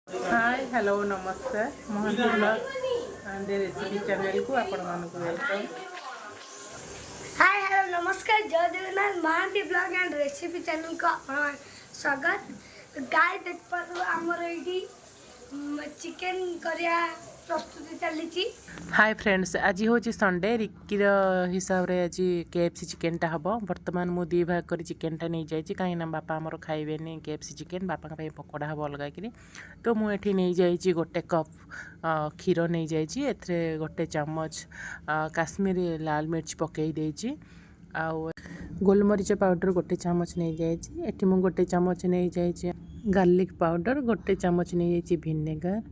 हाय hello नमस्कार Mohanty blog and recipe channel को आपण मानक वेलकम। हाय हेलो नमस्कार जय Jagannath Mohanty blog and recipe channel को आपण स्वागत। गाय देख पारो हमर एठी चिकन करिया प्रस्तुति चली। हाय फ्रेंड्स, आज हूँ संडे रिक्कीर हिसाब से आज केएफसी चिकेनटा हम बर्तमान मु दी भाग कर चिकेनटा नहीं जाइए कहीं बापा आमर खाइबे केएफसी चिकेन बापा पकोड़ा हम अलग कि तो मुझे नहीं जाइए गोटे कप क्षीर नहीं जाइए गोटे चामच काश्मीरी लाल मिर्च पकई देछि आउ गोलमरीच पाउडर गोटे चामच नहीं जाइए एटी मु गोटे चामच नहीं जाइए गार्लिक पाउडर गोटे चामच नहीं जाइए भिनेगार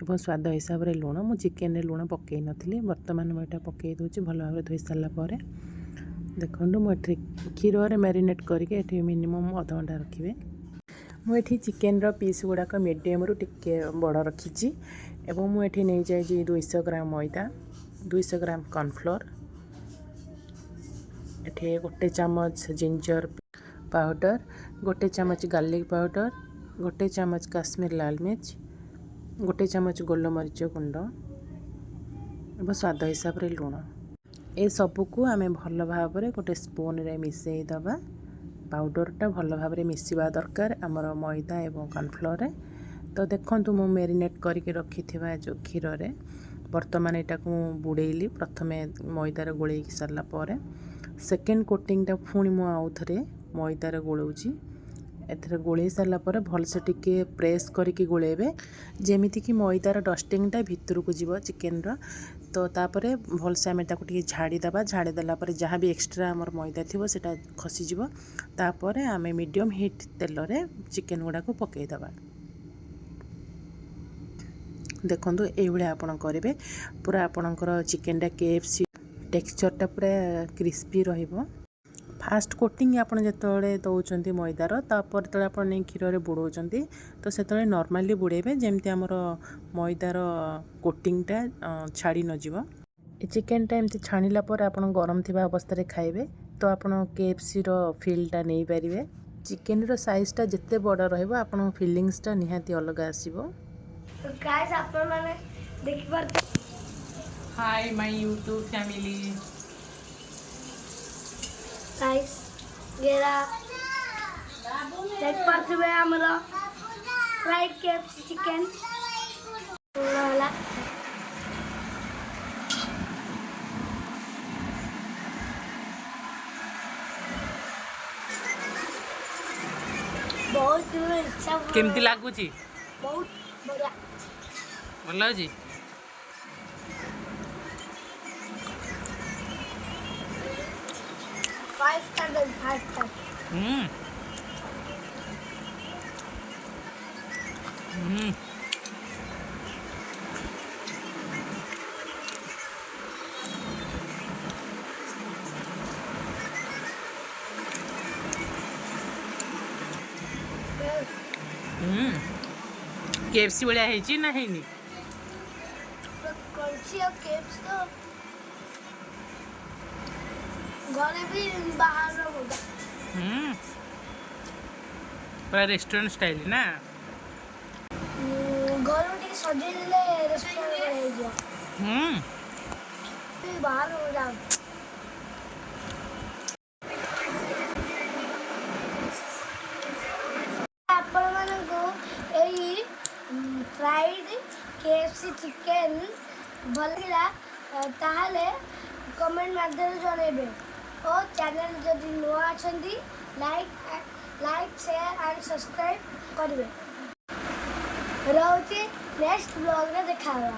और स्वाद हिसाब से लुण मु चिकेन रे लुण पकई नी बर्तमान मुझे पकई दूसरी भल भाव धोई सारापर देखो मुझे क्षीर मैरिनेट करके मिनिमम अध घंटा रखिए। मुझे चिकेन पीस गुड़ाक मीडियम रू टिके बड़ रखी मुझे नहीं जाइए 200 ग्राम मैदा 200 ग्राम कॉर्नफ्लोर एठी गोटे चामच जिंजर पाउडर गोटे चामच गार्लिक पाउडर गोटे चामच काश्मीर लाल मिर्च गोटे चामच गोलमरीच गुंड और स्वाद हिसाब से लुण ए सबको आम भल भाव गोटे स्पून रे मिसई दबा पाउडरटा भल भाव मिसवा दरकार आमर मैदा एवं कॉर्नफ्लोर तो देखो मु मैरिनेट करके रखी जो क्षीर रे बर्तमान यहाँ बुड़ेली प्रथम मैदार गोल सारापर सेकेंड कोटिंगटा पुणी मु आउ थे मैदार गोलौची एथरे गोले सारापर भलसे टिके प्रेस करके गोलेबे जेमिति कि मैदार डस्टिंगटा भितर को जीव चिकेन तो तापरे भलसे आम टे झाड़ी देला जहाँ भी एक्सट्रा आमर मैदा थी सेटा खसीज तापर आम मीडियम हिट तेल रे चिकेन गुड़ा को पकईदबा देखो ये आपड़ करेंगे पूरा आपणकर चिकेनटा केएफसी टेक्सचरटा पूरा क्रिस्पी रहिबो। फास्ट कोटिंग आप जिते दौरान मैदार तापर जो आप क्षीर में बुड़ाऊँ तो से नॉर्मली बुड़ेबे जमती आमर मैदार कोटिंगटा छाड़ी नजिव चिकेनटा एमती छाणिला पर आप गरम थी अवस्था खाइबे तो आप केएफसी फिलटा नहीं पारे चिकेन रो साइजटा जिते बड़ रहा फिलिंग्सटा निहाती अलग आसो। Hi my YouTube family guys गेरा देख पाथबे हमरा फ्राइड केएफसी चिकन वाला बहुत इच्छा केमती लागु छी बहुत बढ़िया भल जी 5 स्टार 5 स्टार केएफसी बढ़िया है ना है नी केएफसी तो घरे भी बाहर होगा पूरा रेस्टोरेंट स्टाइल ना घर में सजे रेस्टोरेंट बाहर हो जाओ आपण मानको एई फ्राइड केएफसी चिकन भलिला ताहले कमेंट माध्यम जणेबे और चैनल जदि नुआ अछंती लाइक शेयर एंड सब्सक्राइब करिवे। रहउची नेक्स्ट ब्लॉग रे देखावा।